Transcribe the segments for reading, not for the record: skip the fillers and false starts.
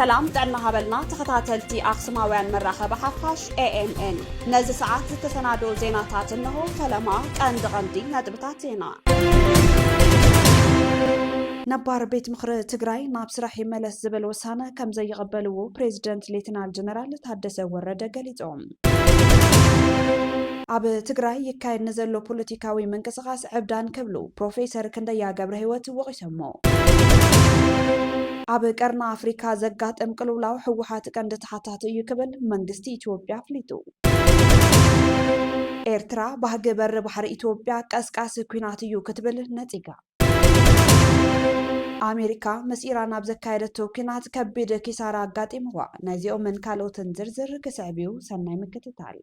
سلام تعنا هبلنا تخطاتلتي أقسماويان مراخة بحفاش AMN نزي ساعات تتسنادو زيناتات إنه فلما غندي ندبتاتينا نبار بيت مخر تجراي ناب سراحي ملس زبل وسانة كم زي قبلوه بريزيدنت ليتنال جنرال تحدث ورد قليتهم عب تجراي يكاين نزلو بوليتيكاوي من كسغاس عبدان كبلو بروفيسور كنديا قبرهوت وقسمو عب قرنا أفريقيا زقات أمقلولاو حوحات كند تحتات يكبل منغستي إثيوبيا فليتو إرترا بهج بر بحر إثيوبيا قسقاس كويناتيو كتبل نتيجة أمريكا مسيرة نابز كايدتو كينات كبيد كيسارا قاتموا نازيو من كالوتن زرزر كسعبيو سناي مكتتال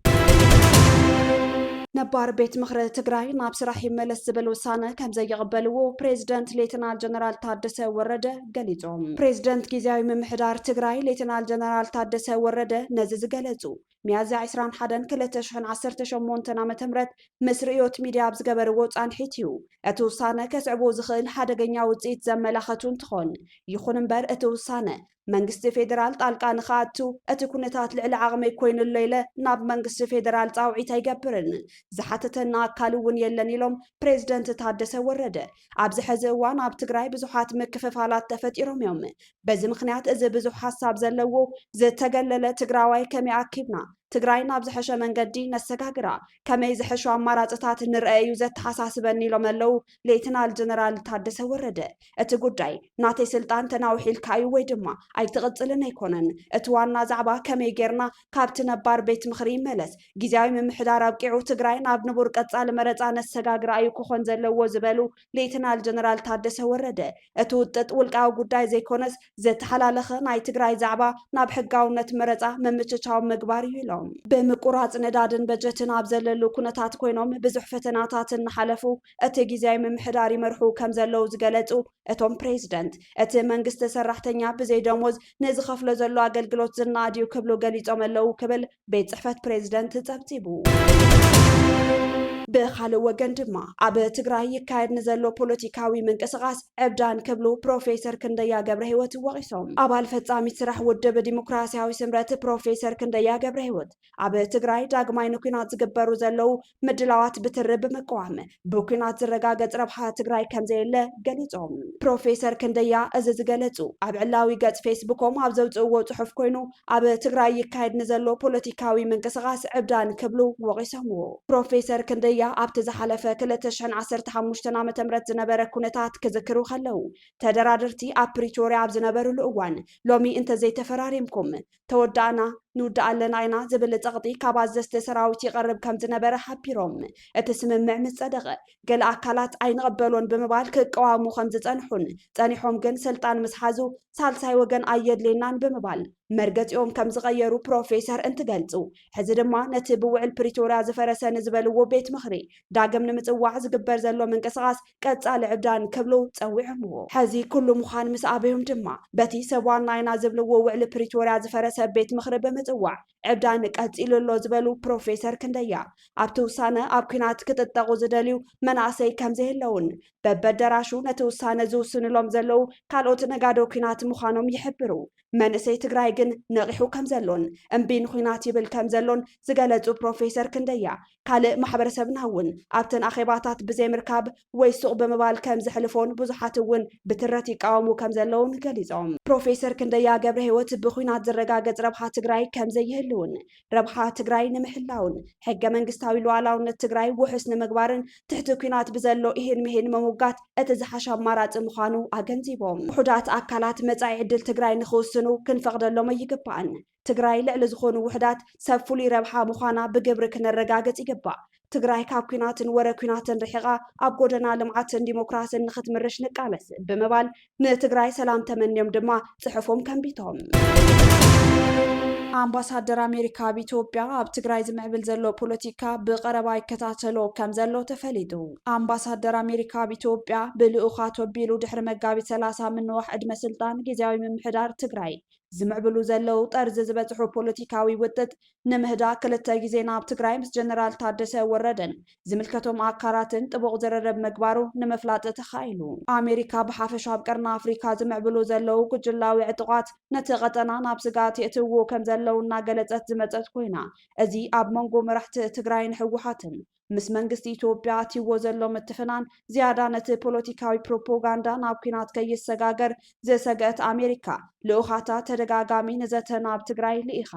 نبار بيت مخر تجراي ناب سراحي ملس زبل وسانة كم زي يقبلوه بريزيدنت ليتنال جنرال تادسة ورده قليتهم بريزيدنت كيزاوي ممحدار تجراي ليتنال جنرال تادسة ورده نزز قلتو ميازا عسران حدن كلتشحن عسرت شمونتنا متمرت مسريوت ميديا بزقبر ووت عن حيتيو اتوسانة كسعبو زخيل حدقنيا وزيت زملاختون تخون يخون مبر اتوسانة منغست فيدرال طالقا نخاتو اتكونتات لعلعاغمي كوين الليلة ناب منغست فيدرال طاوعي تايقبرن زحاتتنا كالوون يلنيلوم بريزيدنت تادسة ورده عبز حزوان عب تقراي بزوحات مكففالات تفتيرهم يوم بزي مخنيات ازي بزوح حساب زلوو زي تقلل تقراوي كمي عكيبنا تقراينا بزحش منقدي نسقاقرا كما يزحشو عماراتات نرأيو زت حساسبني لوملو ليتنال جنرال تادسة ورده اتقوداي ناتي سلطان تناوحي الكايو ويدما اي تغطلنا يكونن اتوانا زعبا كما يقرنا كابتن بار بيت مخري ملس جيزاوي من محدار ابقعو تقراينا بنبور قطال مرزا نسقاقرا ايو كوخون زلو زبالو ليتنال جنرال تادسة ورده اتوتت والقاو قداي زي كونس زت حلالخ ناي تقراي زعبا ناب حقاو نت مرزا ممتشاو مقبار يلو بمقراط ندادن بجتن ابزللو كونتات كوينوم بزح فتناتات حلفو اتي جيزاي ممحداري مرحو كم زلو زغلطو اتوم بريزيدنت اتي منغست سراحتنيا بزي دموز نزخفلو زلو اገልግሎት ዝናዲው ክብሎ ገሊጾመለው ክብል ቤት ጽሕፈት ፕሬዝዳንት ጸብጺቡ بخالو وجن دما عب تجراي يكايد نزلو بوليتيكاوي من قسقاس عبدان كبلو بروفيسور كنديا قبرهوت وقيسوم عبال فتامي سرح ودب ديمقراسياوي سمرت بروفيسور كنديا قبرهوت عب تجراي داغماي نكينات زغبرو زلو مدلاوات بترب مقوام بوكينات زرغاغت ربحا تجراي كمزيله غليصوم بروفيسور كنديا ازز غلصو عب علاوي غص فيسبوكوم عب زوصو صحف كوينو عب تجراي يكايد نزلو بوليتيكاوي من قسقاس عبدان كبلو وقيسوم بروفيسور كنديا عبت زحلفه كلتشحن عسرت حموشتنا متمرت زنبرة كونتات كذكرو خلو تدرادرتي ابريتوريا بزنبرو الأوان لومي انت زي تفراريمكم تودعنا نودع لنا عنا زبل تغطي كابازست سراوتي قرب كم زنبرة حبيروم اتسممع مصدقه قال اكالات عين قبلون بمبال كقوامو خمز صنحون صنيحوم جن سلطان مسحازو سالساي وجن ايد لينان بمبال مرقت يوم كم زغيرو بروفيسور انت قلصو حزي دما نتي بوعل بريتوريا زفرسن زبلو بيت مخري داقم نمصواع زقبر زلو من قسقاس قصال عبدان كبلو صويعمو حزي كل مخان مسابيهم دما بتي سوان ناينا زبلو وعل بريتوريا زفرس بيت مخري بمصواع عبدان قصيلو زبلو بروفيسور كنديا ابتوسانه ابكينات كتطقو زدليو مناسي كم زهلون ببدراشو نتوسانه زوسنلوم زلو كالوت نغادو كينات مخانوم يحبرو منسي تግራይ ግን ነቂሑ ከም ዘሎን እምቢን ኩናት ይብል ከም ዘሎን ዝገለጹ ፕሮፌሰር ክንደያ ካልእ ማሕበረሰብና እውን ኣብተን ኣኼባታት ብዘይ ምርካብ ወይ ሱቕ ብምባል ከም ዝሕልፎን ብዙሓት እውን ብትረት ይቃወሙ ከም ዘለውን ገሊጾም ፕሮፌሰር ክንደያ ገብረ ህይወት ብኩናት ዝረጋገጽ ረብሓ ትግራይ ከም ዘይህልውን ረብሓ ትግራይ ንምሕላውን ሕገ መንግስታዊ ሉዓላውነት ትግራይ ውሕስ ንምግባርን ትሕቲ ኩናት ብዘሎ ይህን ምሂን መሙጋት እቲ ዝሓሸ ኣማራፂ ምዃኑ ኣገንዚቦም ውሕዳት ኣካላት መጻኢ ዕድል ትግራይ ንኽውስኑ ክንፈቅደሎም ይግባአን ትግራይ ልዕሊ ዝኾኑ ውሕዳት ሰብ ፍሉይ ረብሓ ምዃና ብግብሪ ክነረጋገጽ ይግባእ ትግራይ ካብ ኩናትን ወረ ኩናትን ርሒቓ ኣብ ጎደና ልምዓትን ዲሞክራሲን ንኽትምርሽ ንቃለስ ብምባል ንትግራይ ሰላም ተመንዮም ድማ ጽሑፎም ከንቢቶም አምባሳደር አሜሪካ በኢትዮጵያ ኣብ ትግራይ ዝምዕብል ዘሎ ፖለቲካ ብቀረባ ይከታተሎ ከም ዘሎ ተፈሊጡ አምባሳደር አሜሪካ በኢትዮጵያ ብልኡኻት ወቢሉ ድሕሪ መጋቢት 30 ምንዋሕ ዕድመ ስልጣን ጊዜያዊ ምምሕዳር ትግራይ ዝምዕብሉ ዘለው ጠርዚ ዝበፅሑ ፖለቲካዊ ውጥጥ ንምህዳ ክልተ ግዜ ናብ ትግራይ ምስ ጀነራል ታደሰ ወረደን ዝምልከቶም ኣካላትን ጥቡቕ ዝርርብ ምግባሩ ንምፍላጥ ተኻኢሉ ኣሜሪካ ብሓፈሻ ኣብ ቀርኒ ኣፍሪካ ዝምዕብሉ ዘለው ጉጅላዊ ዕጡቓት ነቲ ቀጠና ናብ ስጋት የእትውዎ ከም ዘለው እናገለጸት ዝመፀት ኮይና እዚ ኣብ መንጎ መራሕቲ ትግራይን ህወሓትን ምስ መንግስቲ ኢትዮጵያ እትይዎ ዘሎ ምትፍናን ዝያዳ ነቲ ፖለቲካዊ ፕሮፓጋንዳ ናብ ኩናት ከይሰጋገር ዘሰግአት ኣሜሪካ ልኡኻታ ተደጋጋሚ ነዘተ ናብ ትግራይ ልኢኻ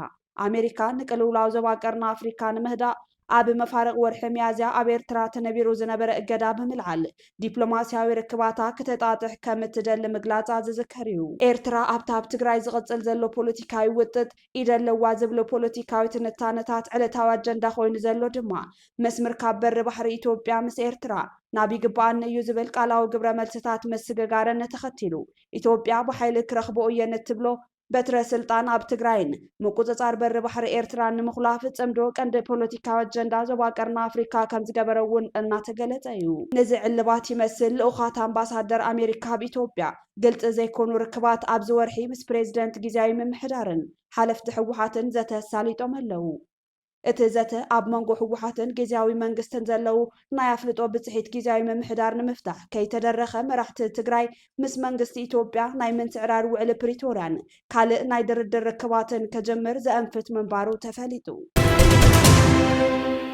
ኣሜሪካ ንቅልውላው ዞባ ቀርኒ ኣፍሪካ ንምህዳእ ኣብ መፋርቕ ወርሒ ሚያዝያ ኣብ ኤርትራ ተነቢሩ ዝነበረ እገዳ ብምልዓል ዲፕሎማስያዊ ርክባታ ክተጣጥሕ ከም እትደሊ ምግላፃ ዝዝከር እዩ ኤርትራ ኣብታ ኣብ ትግራይ ዝቕፅል ዘሎ ፖለቲካዊ ውጥጥ ኢደለዋ ዝብሎ ፖለቲካዊ ትንታነታት ዕለታዊ ኣጀንዳ ኮይኑ ዘሎ ድማ መስመር ካብ በሪ ባሕሪ ኢትዮጵያ ምስ ኤርትራ ናብ ይግባአኒ እዩ ዝብል ቃላዊ ግብረ መልስታት ምስግጋረን ተኸቲሉ ኢትዮጵያ ብሓይሊ ክረኽቦ እየን እትብሎ በትረ ስልጣን ኣብ ትግራይን ምቁፅፃር በሪ ባሕሪ ኤርትራ ንምኽላፍ ጽምዶ ቀንዲ ፖለቲካዊ ኣጀንዳ ዞባ ቀርኒ ኣፍሪካ ከም ዝገበረ እውን እናተገለጸ እዩ ነዚ ዕልባት ይመስል ልኡኻት ኣምባሳደር ኣሜሪካ ኣብ ኢትዮጵያ ግልፂ ዘይኮኑ ርክባት ኣብዚ ወርሒ ምስ ፕሬዚደንት ግዝያዊ ምምሕዳርን ሓለፍቲ ህወሓትን ዘተሳሊጦም ኣለው እቲ ዘተ ኣብ መንጎ ህወሓትን ግዝያዊ መንግስትን ዘለው ናይ ኣፍልጦ ብፅሒት ግዝያዊ ምምሕዳር ንምፍታሕ ከይተደረኸ መራሕቲ ትግራይ ምስ መንግስቲ ኢትዮጵያ ናይ ምንስዕራር ውዕሊ ፕሪቶርያን ካልእ ናይ ድርድር ርክባትን ከጀምር ዘአንፍት ምንባሩ ተፈሊጡ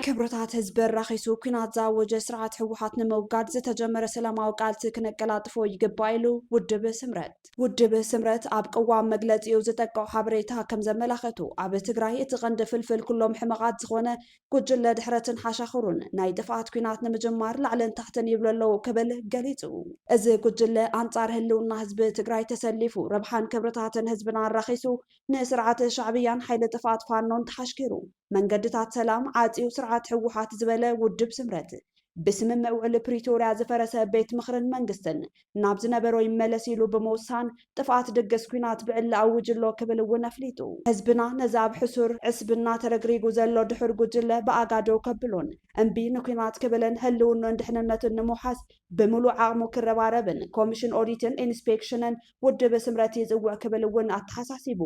ክብረታት ህዝቢ ራኺሱ ኩናት ዘኣወጀ ስርዓት ህወሓት ንምውጋድ ዝተጀመረ ሰላማዊ ቃልሲ ክነቀላጥፎ ይግባእ ኢሉ ውድብ ስምረት ኣብ ቅዋም መግለፂኡ ዝጠቅዖ ሓበሬታ ከም ዘመላኸቱ ኣብ ትግራይ እቲ ቀንዲ ፍልፍል ኩሎም ሕመቓት ዝኾነ ጉጅለ ድሕረትን ሓሻኽሩን ናይ ጥፍኣት ኩናት ንምጅማር ላዕልን ታሕትን ይብሉ ኣለዉ ክብል ገሊጹ እዚ ጉጅለ ኣንጻር ህልውና ህዝቢ ትግራይ ተሰሊፉ ረብሓን ክብረታትን ህዝብና ራኺሱ ንስርዓት ሻዕብያን ሓይሊ ጥፍኣት ፋኖን ተሓሽኪሩ መንገድታት ሰላም ዓፂው ስርዓት ህወሓት ዝበለ ውድብ ስምረት ብስምምዕ ውዕሊ ፕሪቶርያ ዝፈረሰ ቤት ምኽርን መንግስትን ናብ ዝነበሮ ይመለስ ኢሉ ብምውሳን ጥፍኣት ድግስ ኩናት ብዕሊ ኣውጅሎ ክብል እውን ኣፍሊጡ ህዝብና ነዚ ኣብ ሕሱር ዕስብና ተረግሪጉ ዘሎ ድሕር ጉጅለ ብኣጋዶ ከብሎን እምቢ ንኩናት ክብልን ህልውናን ድሕንነትን ንምውሓስ ብምሉእ ዓቕሙ ክረባረብን ኮሚሽን ኦዲትን ኢንስፔክሽንን ውድብ ስምረት ይፅውዕ ክብል እውን ኣተሓሳሲቡ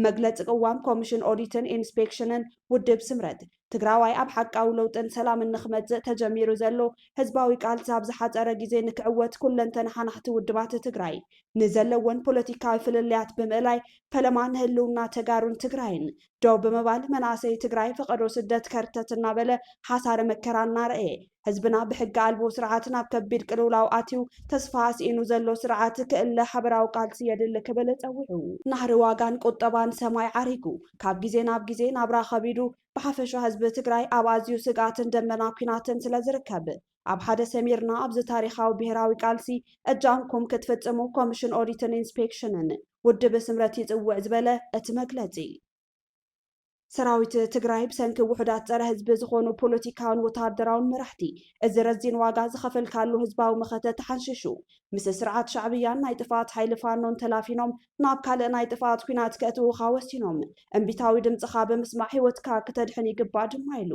መግለፂ ቅዋም ኮሚሽን ኦዲትን ኢንስፔክሽንን ውድብ ስምረት ትግራዋይ ኣብ ሓቃዊ ለውጥን ሰላምን ንኽመጽእ ተጀሚሩ ዘሎ ህዝባዊ ቃልሲ ኣብ ዝሓፀረ ግዜ ንክዕወት ኩለንተን ሓናሕቲ ውድባት ትግራይ ንዘለወን ፖለቲካዊ ፍልልያት ብምእላይ ፈለማ ንህልውና ተጋሩን ትግራይን ደው ብምባል መናእሰይ ትግራይ ፈቐዶ ስደት ከርተት እናበለ ሓሳረ መከራ እናርአየ ህዝብና ብሕጊ ኣልቦ ስርዓት ናብ ከቢድ ቅልውላው ኣትዩ ተስፋ ኣስኢኑ ዘሎ ስርዓት ክእለ ሓበራዊ ቃልሲ የድሊ ክብል ፀዊዑ ናህሪ ዋጋን ቁጠባን ሰማይ ዓሪጉ ካብ ግዜ ናብ ግዜ ናብራ ከቢዱ ብሓፈሻ ህዝቢ ትግራይ ኣብ ኣዝዩ ስጋትን ደመና ኩናትን ስለ ዝርከብ ኣብ ሓደ ሰሚርና ኣብዚ ታሪኻዊ ብሄራዊ ቃልሲ እጃምኩም ክትፍጽሙ ኮሚሽን ኦዲትን ኢንስፔክሽንን ውድብ ስምረት ይፅውዕ ዝበለ እቲ መግለፂ ሰራዊት ትግራይ ብሰንኪ ውሕዳት ፀረ ህዝቢ ዝኾኑ ፖለቲካውን ወታደራውን መራሕቲ እዚ ረዚን ዋጋ ዝኸፈልካሉ ህዝባዊ መኸተት ተሓንሽሹ ምስ ስርዓት ሻዕብያን ናይ ጥፍኣት ሓይሊ ፋኖን ተላፊኖም ናብ ካልእ ናይ ጥፍኣት ኩናት ከእትውኻ ወሲኖም እምቢታዊ ድምፅኻ ብምስማዕ ሂወትካ ክተድሕን ይግባእ ድማ ኢሉ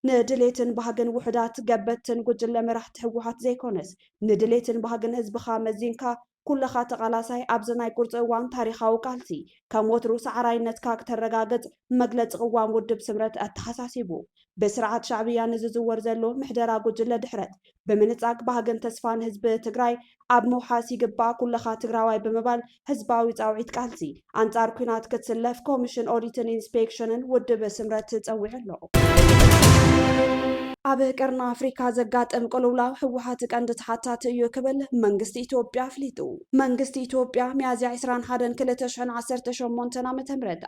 ንድሌትን ባህግን ውሕዳት ገበትን ጉጅለ መራሕቲ ህወሓት ዘይኮነስ ንድሌትን ባህግን ህዝብኻ መዚንካ ኩለኻ ተቓላሳይ ኣብዚ ናይ ቁርፂ እዋን ታሪኻዊ ቃልሲ ከም ወትሩ ሰዕራይነትካ ክተረጋግፅ መግለፂ ቅዋም ውድብ ስምረት ኣተሓሳሲቡ ብስርዓት ሻዕብያ ንዝዝወር ዘሎ ምሕደራ ጉጅለ ድሕረት ብምንፃግ ባህግን ተስፋን ህዝቢ ትግራይ ኣብ ምውሓስ ይግባእ ኩለኻ ትግራዋይ ብምባል ህዝባዊ ፃውዒት ቃልሲ ኣንጻር ኩናት ክትስለፍ ኮሚሽን ኦዲትን ኢንስፔክሽንን ውድብ ስምረት ፀዊዑ ኣሎ ኣብ ቀርኒ ኣፍሪካ ዘጋጥም ቅልውላው ህወሓት ቀንዲ ተሓታቲ እዩ ክብል መንግስቲ ኢትዮጵያ ኣፍሊጡ መንግስቲ ኢትዮጵያ ሚያዝያ 21 2018 ዓ.ም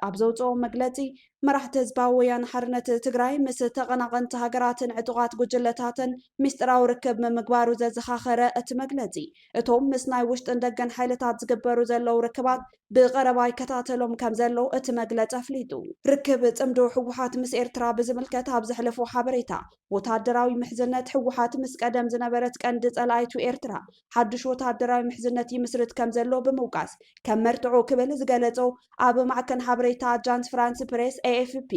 ኣብ ዘውፅኦ መግለፂ መራሕቲ ህዝባዊ ወያነ ሓርነት ትግራይ ምስ ተቐናቐንቲ ሃገራትን ዕጡቓት ጉጅለታትን ምስጢራዊ ርክብ ምምግባሩ ዘዘኻኸረ እቲ መግለፂ እቶም ምስ ናይ ውሽጥን ደገን ሓይልታት ዝግበሩ ዘለው ርክባት ብቐረባ ይከታተሎም ከም ዘለው እቲ መግለፂ ኣፍሊጡ ርክብ ጽምዶ ህወሓት ምስ ኤርትራ ብዝምልከት ኣብ ዘሕለፎ ሓበሬታ ወታደራዊ ምሕዝነት ህወሓት ምስ ቀደም ዝነበረት ቀንዲ ጸላይቱ ኤርትራ ሓድሽ ወታደራዊ ምሕዝነት ይምስርት ከም ዘሎ ብምውቃስ ከም መርትዖ ክብል ዝገለጾ ኣብ ማዕከን ሓበሬታ አጃንስ ፍራንስ ፕሬስ AFP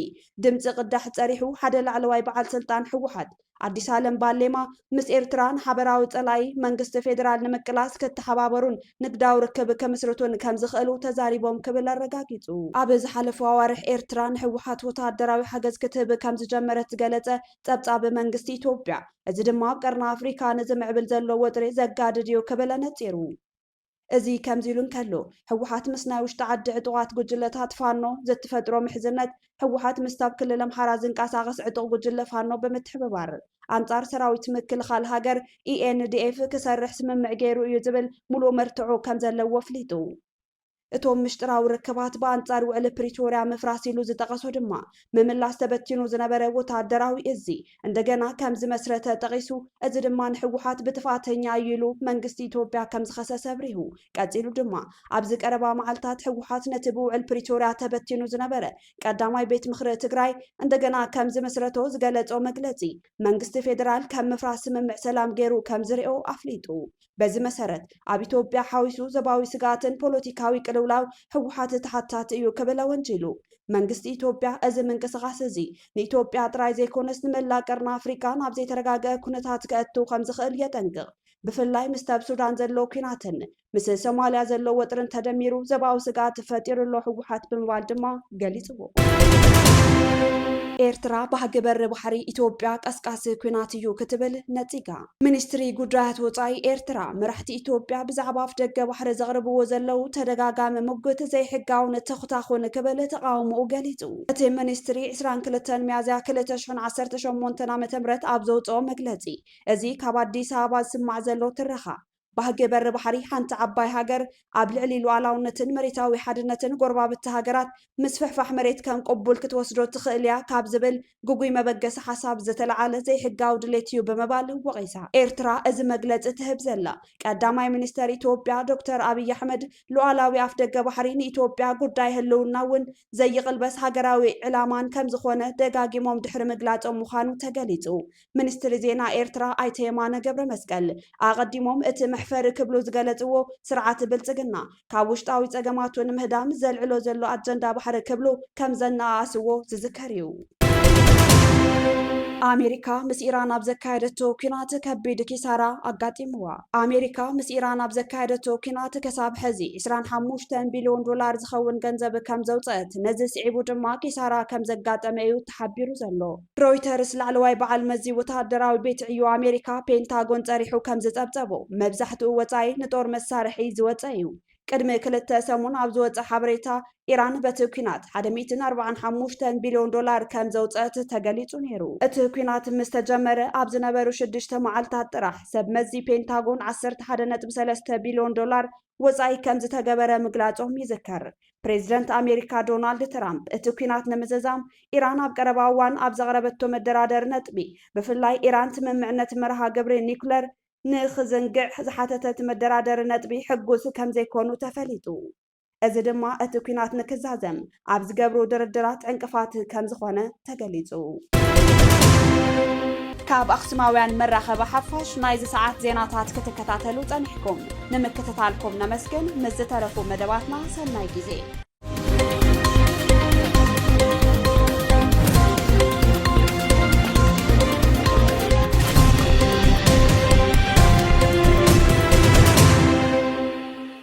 ድምፂ ቅዳሕ ጸሪሑ ሓደ ላዕለዋይ በዓል ስልጣን ህወሓት አዲስ ዓለም ባሌማ ምስ ኤርትራን ሓበራዊ ጸላይ መንግስቲ ፌደራል ንምቅላስ ክትሓባበሩን ንግዳዊ ርክብ ከምስርቱን ከም ዝኽእሉ ተዛሪቦም ክብል አረጋጊጹ። ኣብ ዝሓለፈ ኣዋርሕ ኤርትራ ንሕወሓት ወታደራዊ ሓገዝ ክትህብ ከም ዝጀመረት ገለጸ ጸብጻብ መንግስቲ ኢትዮጵያ። እዚ ድማ ኣብ ቀርኒ ኣፍሪካ ንዝምዕብል ዘሎ ወጥሪ ዘጋድድ እዩ ክብል ነጺሩ። እዚ ከምዚ ኢሉ እንከሎ ሕወሓት ምስ ናይ ውሽጢ ዓዲ ዕጡቓት ጉጅለታት ፋኖ ዘትፈጥሮ ምሕዝነት ሕወሓት ምስታብ ክልል ኣምሓራ ዝንቀሳቐስ ዕጡቕ ጉጅለ ፋኖ ብምትሕብባር አንጻር ሰራዊት ምክልኻል ሃገር ኢኤንዲኤፍ ክሰርሕ ስምምዕ ገይሩ እዩ ዝብል ሙሉእ መርትዑ ከም ዘለዎ ኣፍሊጡ። እቶም ምሽጥራዊ ርክባት በአንጻር ውዕል ፕሪቶሪያ ምፍራስ ኢሉ ዝጠቐሶ ድማ ምምላስ ተበቲኑ ዝነበረ ወታደራዊ እዚ እንደገና ከም ዝመስረተ ጠቒሱ እዚ ድማ ንሕወሓት ብጥፋተኛ እዩ ኢሉ መንግስቲ ኢትዮጵያ ከም ዝኸሰሰ ኣብሪሁ። ቀፂሉ ድማ ኣብዚ ቀረባ መዓልታት ሕወሓት ነቲ ብውዕል ፕሪቶሪያ ተበቲኑ ዝነበረ ቀዳማይ ቤት ምክሪ ትግራይ እንደገና ከም ዝመስረቶ ዝገለጾ መግለጺ መንግስቲ ፌደራል ከም ምፍራስ ስምምዕ ሰላም ገይሩ ከም ዝሪኦ ኣፍሊጡ። በዚ መሰረት ኣብ ኢትዮጵያ ሓዊሱ ዞባዊ ስጋትን ፖለቲካዊ ቅልውላው ሕወሓት ተሓታት እዩ ክብል ወንጂሉ። መንግስቲ ኢትዮጵያ እዚ ምንቅስቓስ እዚ ንኢትዮጵያ ጥራይ ዘይኮነስ ንመላእ ቀርኒ ኣፍሪካን ኣብ ዘይተረጋግአ ኩነታት ከእቱ ከም ዝኽእል የጠንቅቕ። ብፍላይ ምስ ኣብ ሱዳን ዘሎ ኩናትን ምስ ሶማልያ ዘሎ ወጥርን ተደሚሩ ዞባዊ ስጋት ፈጢሩሎ ሕወሓት ብምባል ድማ ገሊጽዎ። ኤርትራ ባህጊ በሪ ባሕሪ ኢትዮጵያ ቀስቃሲ ኩናት እዩ ክትብል ነፂጋ። ሚኒስትሪ ጉዳያት ወፃኢ ኤርትራ መራሕቲ ኢትዮጵያ ብዛዕባ ኣፍ ደገ ባሕሪ ዘቕርብዎ ዘለው ተደጋጋሚ ሙግት ዘይሕጋውን ተኽታኹን ክብል ተቃውሞኡ ገሊጹ። እቲ ሚኒስትሪ 22 ሚያዝያ 2018 ዓ.ም ኣብ ዘውፅኦ መግለጺ እዚ ካብ ኣዲስ ኣበባ ዝስማዕ ዘሎ ትረኻ ባህጊ በሪ ባሕሪ ሓንቲ ዓባይ ሃገር ኣብ ልዕሊ ሉዓላውነትን መሬታዊ ሓድነትን ጎረባብቲ ሃገራት ምስ ፍሕፋሕ መሬት ከም ቅቡል ክትወስዶ ትኽእል እያ ካብ ዝብል ጉጉይ መበገሲ ሓሳብ ዝተለዓለ ዘይሕጋዊ ድሌት እዩ ብምባል ወቒሳ። ኤርትራ እዚ መግለፂ ትህብ ዘላ ቀዳማይ ሚኒስተር ኢትዮጵያ ዶክተር ኣብይ ኣሕመድ ሉዓላዊ ኣፍ ደገ ባሕሪ ንኢትዮጵያ ጉዳይ ህልውና እውን ዘይቕልበስ ሃገራዊ ዕላማን ከም ዝኾነ ደጋጊሞም ድሕሪ ምግላጾም ምዃኑ ተገሊጹ። ሚኒስትሪ ዜና ኤርትራ ኣይተ የማነ ገብረ መስቀል ኣቐዲሞም እቲ መሕፈሪ ክብሉ ዝገለጽዎ ስርዓት ብልጽግና ካብ ውሽጣዊ ጸገማቱ ንምህዳም ዘልዕሎ ዘሎ ኣጀንዳ ባሕሪ ክብሉ ከም ዘነኣኣስዎ ዝዝከር እዩ። ኣሜሪካ ምስ ኢራን ኣብ ዘካየደቶ ኩናት ከቢድ ኪሳራ ኣጋጢምዋ። ኣሜሪካ ምስ ኢራን ኣብ ዘካየደቶ ኩናት ክሳብ ሕዚ 25 ቢልዮን ዶላር ዝኸውን ገንዘብ ከም ዘውፅአት ነዚ ስዒቡ ድማ ኪሳራ ከም ዘጋጠመ እዩ ተሓቢሩ ዘሎ። ሮይተርስ ላዕለዋይ በዓል መዚ ወታደራዊ ቤት ዕዮ ኣሜሪካ ፔንታጎን ጸሪሑ ከም ዝጸብጸቦ መብዛሕትኡ ወጻኢ ንጦር መሳርሒ ዝወፀ እዩ። ቅድሚ 2 ሰሙን ኣብ ዝወፀ ሓበሬታ ኢራን በቲ ኩናት 145 ቢልዮን ዶላር ከም ዘውፅአት ተገሊጹ ነይሩ። እቲ ኩናት ምስ ተጀመረ ኣብ ዝነበሩ 6 መዓልታት ጥራሕ ሰብ መዚ ፔንታጎን 11.3 ቢልዮን ዶላር ወጻኢ ከም ዝተገበረ ምግላጾም ይዝከር። ፕሬዚደንት ኣሜሪካ ዶናልድ ትራምፕ እቲ ኩናት ንምዝዛም ኢራን ኣብ ቀረባ እዋን ኣብ ዘቕረበቶ መደራደሪ ነጥቢ ብፍላይ ኢራን ስምምዕነት መርሃ ግብሪ ኒውክለር ንኽዝንግዕ ዝሓተተት መደራደሪ ነጥቢ ሕጉስ ከም ዘይኮኑ ተፈሊጡ። እዚ ድማ እቲ ኩናት ንክዛዘም ኣብ ዝገብሩ ድርድራት ዕንቅፋት ከም ዝኾነ ተገሊጹ። ካብ ኣኽሱማውያን መራኸቢ ሓፋሽ ናይዚ ሰዓት ዜናታት ክትከታተሉ ጸኒሕኩም ንምክትታልኩም ነመስግን። ምስ ዝተረፉ መደባትና ሰናይ ጊዜ